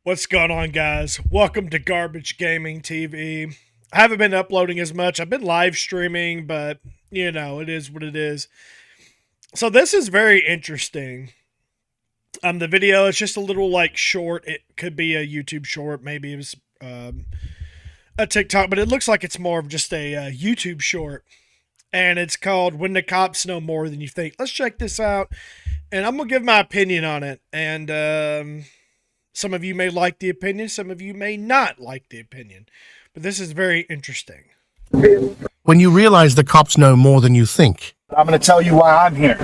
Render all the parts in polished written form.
What's going on, guys? Welcome to Garbage Gaming TV. I haven't been uploading as much. I've been live streaming, but it is what it is. So this is very interesting. The video is just a little like short. It could be a YouTube short, maybe it was a TikTok, but it looks like it's more of just a YouTube short. And it's called "When the Cops Know More Than You Think." Let's check this out, and I'm gonna give my opinion on it. And some of you may like the opinion, some of you may not like the opinion, but this is very interesting. When you realize the cops know more than you think. I'm going to tell you why I'm here.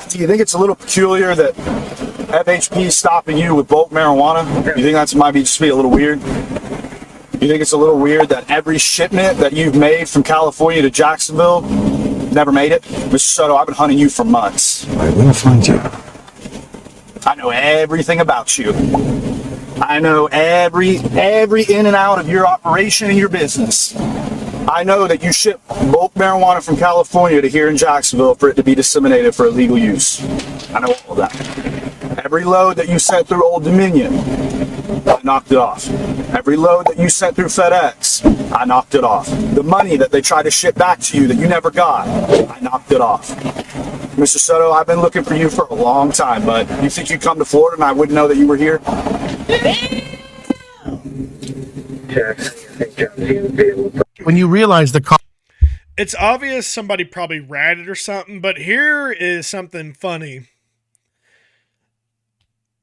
Do you think it's a little peculiar that FHP is stopping you with bulk marijuana? You think that might just be a little weird? You think it's a little weird that every shipment that you've made from California to Jacksonville never made it? Mr. Soto, I've been hunting you for months. I will find you. I know everything about you. I know every in and out of your operation and your business. I know that you ship bulk marijuana from California to here in Jacksonville for it to be disseminated for illegal use. I know all of that. Every load that you sent through Old Dominion, I knocked it off. Every load that you sent through FedEx, I knocked it off. The money that they tried to ship back to you that you never got, I knocked it off. Mr. Soto, I've been looking for you for a long time, but you think you'd come to Florida and I wouldn't know that you were here? When you realize the cops. It's obvious somebody probably ratted or something, but here is something funny.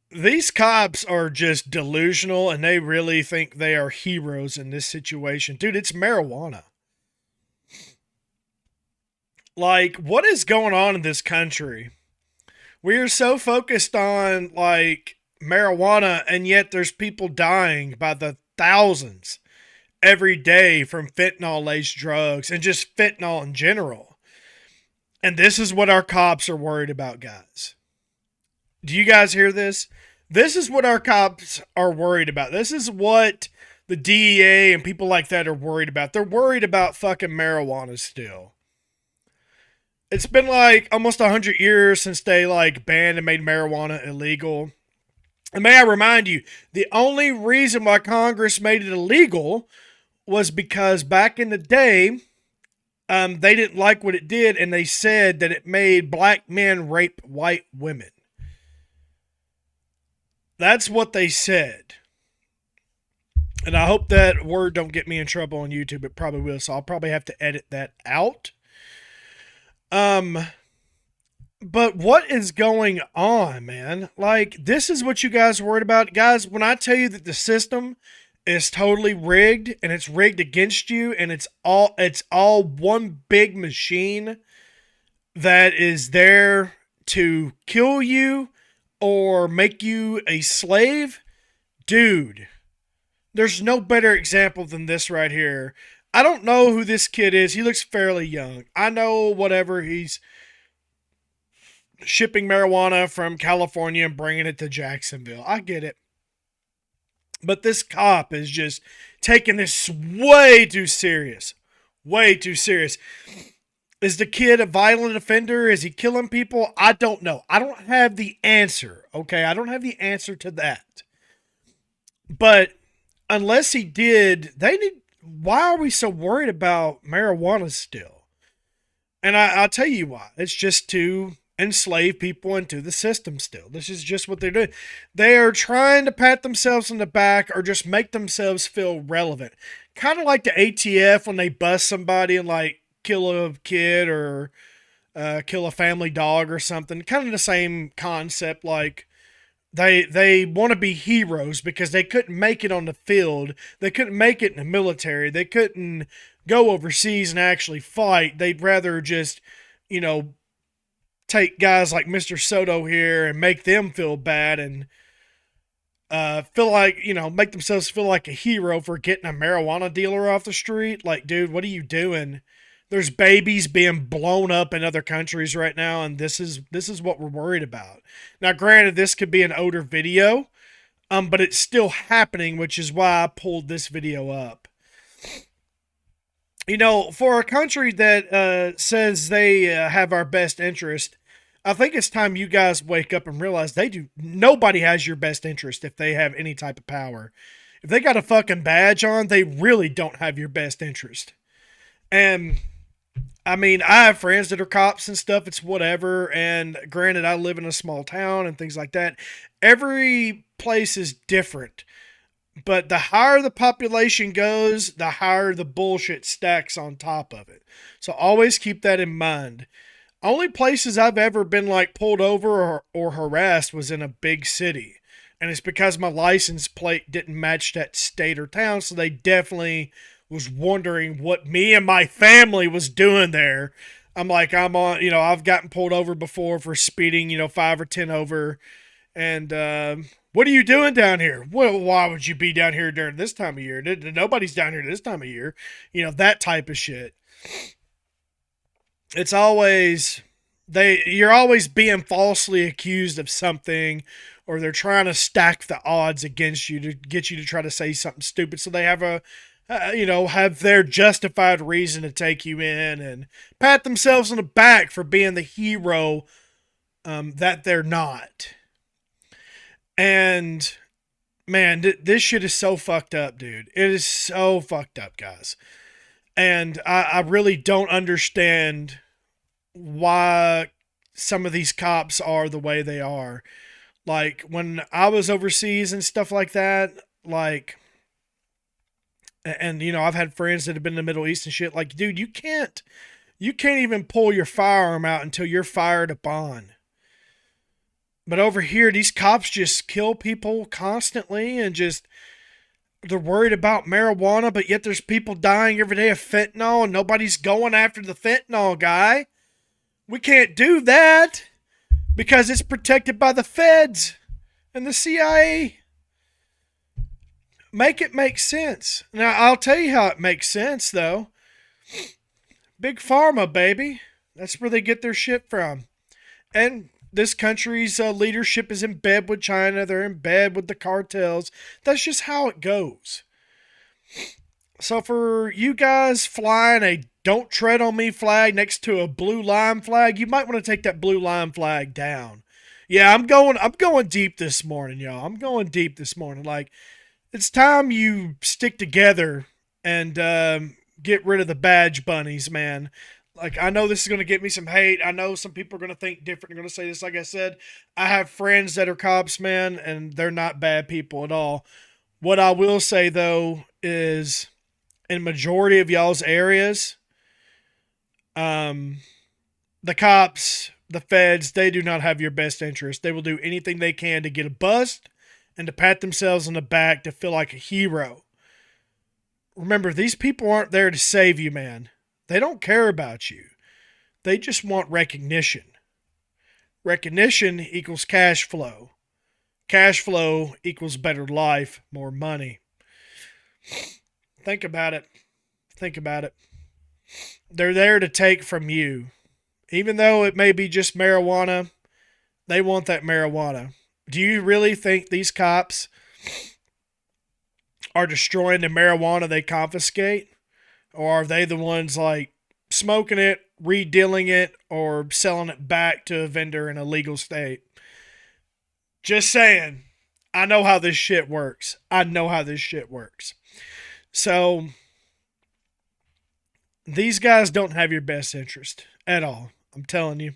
These cops are just delusional and they really think they are heroes in this situation. Dude, it's marijuana. Like, what is going on in this country? We are so focused on, like, marijuana, and yet there's people dying by the thousands every day from fentanyl-laced drugs and just fentanyl in general. And this is what our cops are worried about, guys. Do you guys hear this? This is what our cops are worried about. This is what the DEA and people like that are worried about. They're worried about fucking marijuana still. It's been like almost 100 years since they like banned and made marijuana illegal. And may I remind you, the only reason why Congress made it illegal was because back in the day, they didn't like what it did, and they said that it made black men rape white women. That's what they said. And I hope that word don't get me in trouble on YouTube. It probably will, so I'll probably have to edit that out. But what is going on, man? Like, this is what you guys are worried about. Guys, when I tell you that the system is totally rigged and it's rigged against you and it's all one big machine that is there to kill you or make you a slave, dude, there's no better example than this right here. I don't know who this kid is. He looks fairly young. I know whatever, he's shipping marijuana from California and bringing it to Jacksonville. I get it. But this cop is just taking this way too serious. Way too serious. Is the kid a violent offender? Is he killing people? I don't know. I don't have the answer. Okay, I don't have the answer to that. But unless he did, why are we so worried about marijuana still? And I'll tell you why. It's just to enslave people into the system still. This is just what they're doing. They are trying to pat themselves on the back or just make themselves feel relevant. Kind of like the ATF when they bust somebody and like kill a kid or kill a family dog or something. Kind of the same concept. Like, They want to be heroes because they couldn't make it on the field. They couldn't make it in the military. They couldn't go overseas and actually fight. They'd rather just, take guys like Mr. Soto here and make them feel bad and feel like, make themselves feel like a hero for getting a marijuana dealer off the street. Like, dude, what are you doing? There's babies being blown up in other countries right now, and this is what we're worried about. Now, granted, this could be an older video, but it's still happening, which is why I pulled this video up. For a country that says they have our best interest, I think it's time you guys wake up and realize nobody has your best interest if they have any type of power. If they got a fucking badge on, they really don't have your best interest. And I mean, I have friends that are cops and stuff. It's whatever. And granted, I live in a small town and things like that. Every place is different. But the higher the population goes, the higher the bullshit stacks on top of it. So always keep that in mind. Only places I've ever been like pulled over or harassed was in a big city. And it's because my license plate didn't match that state or town. So they definitely was wondering what me and my family was doing there. I'm like, I'm on, I've gotten pulled over before for speeding, 5 or 10 over. And what are you doing down here? Well, why would you be down here during this time of year? Nobody's down here this time of year. That type of shit. It's always, you're always being falsely accused of something, or they're trying to stack the odds against you to get you to try to say something stupid. So they have have their justified reason to take you in and pat themselves on the back for being the hero that they're not. And man, this shit is so fucked up, dude. It is so fucked up, guys. And I really don't understand why some of these cops are the way they are. Like, when I was overseas and stuff like that, like, and I've had friends that have been in the Middle East and shit. Like, dude, you can't even pull your firearm out until you're fired upon. But over here, these cops just kill people constantly and just, they're worried about marijuana, but yet there's people dying every day of fentanyl and nobody's going after the fentanyl guy. We can't do that because it's protected by the feds and the CIA. Make it make sense. Now, I'll tell you how it makes sense, though. Big Pharma, baby. That's where they get their shit from. And this country's leadership is in bed with China. They're in bed with the cartels. That's just how it goes. So for you guys flying a "Don't Tread on Me" flag next to a blue line flag, you might want to take that blue line flag down. Yeah, I'm going deep this morning, y'all. I'm going deep this morning. Like, it's time you stick together and get rid of the badge bunnies, man. Like, I know this is going to get me some hate. I know some people are going to think different. They're going to say this. Like I said, I have friends that are cops, man, and they're not bad people at all. What I will say, though, is in majority of y'all's areas, the cops, the feds, they do not have your best interest. They will do anything they can to get a bust and to pat themselves on the back to feel like a hero. Remember, these people aren't there to save you, man. They don't care about you. They just want recognition. Recognition equals cash flow. Cash flow equals better life, more money. Think about it. Think about it. They're there to take from you. Even though it may be just marijuana, they want that marijuana. Do you really think these cops are destroying the marijuana they confiscate? Or are they the ones like smoking it, redealing it, or selling it back to a vendor in a legal state? Just saying. I know how this shit works. So, these guys don't have your best interest at all. I'm telling you.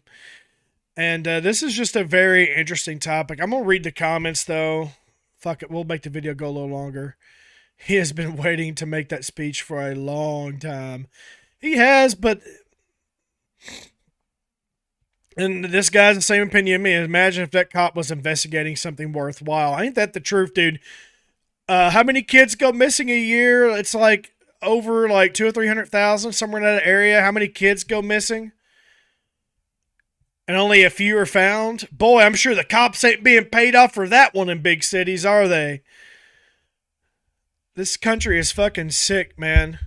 And this is just a very interesting topic. I'm going to read the comments, though. Fuck it. We'll make the video go a little longer. He has been waiting to make that speech for a long time. He has, but... And this guy's the same opinion as me. Imagine if that cop was investigating something worthwhile. Ain't that the truth, dude? How many kids go missing a year? It's like over like 200,000 or 300,000, somewhere in that area. How many kids go missing? And only a few are found? Boy, I'm sure the cops ain't being paid off for that one in big cities, are they? This country is fucking sick, man.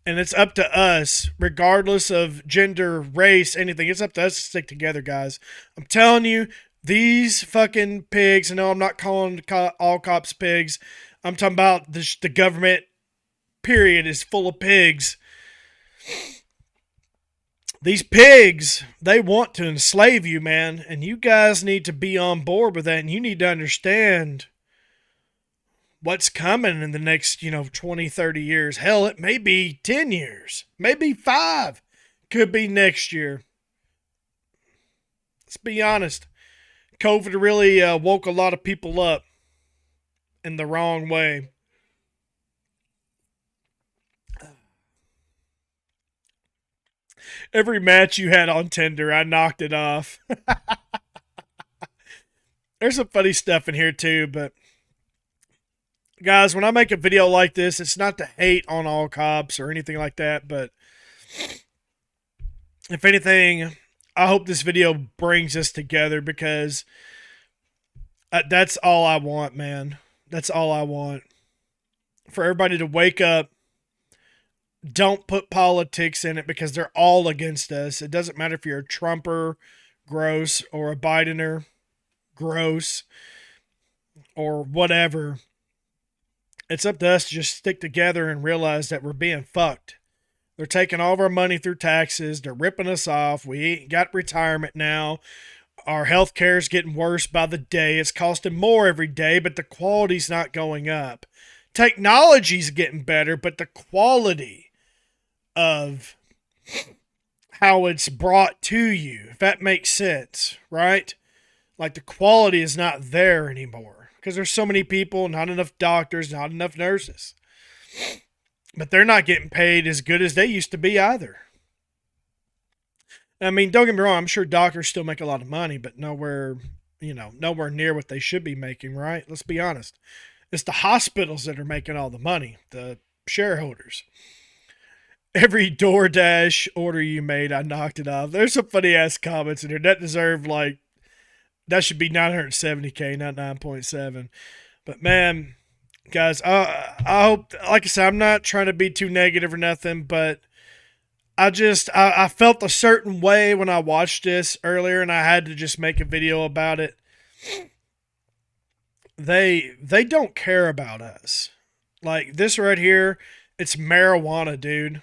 And it's up to us, regardless of gender, race, anything. It's up to us to stick together, guys. I'm telling you, these fucking pigs, and no, I'm not calling all cops pigs. I'm talking about the government, period, is full of pigs. These pigs, they want to enslave you, man, and you guys need to be on board with that, and you need to understand what's coming in the next, 20, 30 years. Hell, it may be 10 years, maybe 5, could be next year. Let's be honest. COVID really woke a lot of people up in the wrong way. Every match you had on Tinder, I knocked it off. There's some funny stuff in here too, but guys, when I make a video like this, it's not to hate on all cops or anything like that, but if anything, I hope this video brings us together because that's all I want, man. That's all I want. For everybody to wake up. Don't put politics in it because they're all against us. It doesn't matter if you're a Trumper, gross, or a Bidener, gross, or whatever. It's up to us to just stick together and realize that we're being fucked. They're taking all of our money through taxes. They're ripping us off. We ain't got retirement now. Our health care is getting worse by the day. It's costing more every day, but the quality's not going up. Technology's getting better, but the quality of how it's brought to you, if that makes sense, right? Like the quality is not there anymore because there's so many people, not enough doctors, not enough nurses. But they're not getting paid as good as they used to be either. I mean, don't get me wrong, I'm sure doctors still make a lot of money, but nowhere near what they should be making, right? Let's be honest. It's the hospitals that are making all the money, the shareholders. Every DoorDash order you made, I knocked it off. There's some funny ass comments in there. That deserved that should be 970K, not 9.7. But man, guys, I hope, like I said, I'm not trying to be too negative or nothing, but I felt a certain way when I watched this earlier, and I had to just make a video about it. They don't care about us. Like this right here, it's marijuana, dude.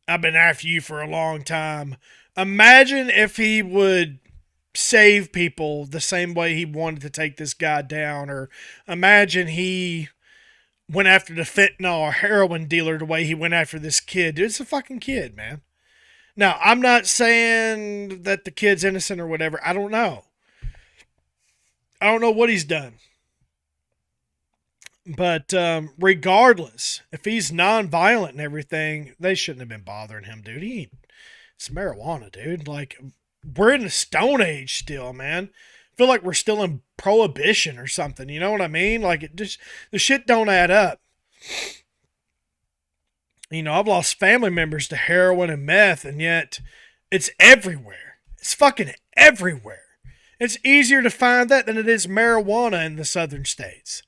I've been after you for a long time. Imagine if he would save people the same way he wanted to take this guy down, or imagine he went after the fentanyl or heroin dealer the way he went after this kid. Dude, it's a fucking kid, man. Now, I'm not saying that the kid's innocent or whatever. I don't know. I don't know what he's done. But regardless, if he's non-violent and everything, they shouldn't have been bothering him, dude. It's marijuana, dude. Like, we're in the Stone Age still, man. I feel like we're still in Prohibition or something. You know what I mean? Like, the shit don't add up. I've lost family members to heroin and meth, and yet it's everywhere. It's fucking everywhere. It's easier to find that than it is marijuana in the southern states.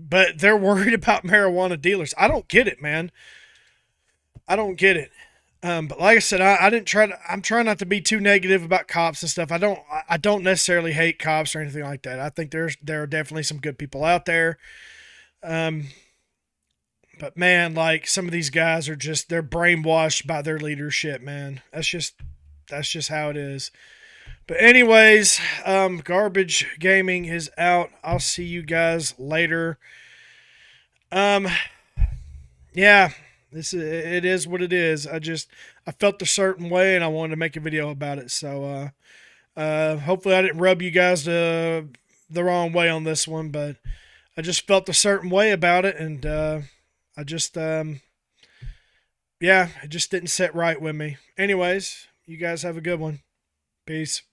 But they're worried about marijuana dealers. I don't get it, man. I don't get it. But like I said, I'm trying not to be too negative about cops and stuff. I don't necessarily hate cops or anything like that. I think there are definitely some good people out there. But man, like some of these guys they're brainwashed by their leadership, man. That's just how it is. But anyways, Garbage Gaming is out. I'll see you guys later. Yeah, it is what it is. I felt a certain way and I wanted to make a video about it. So, hopefully I didn't rub you guys the wrong way on this one, but I just felt a certain way about it. And, it just didn't sit right with me. Anyways, you guys have a good one. Peace.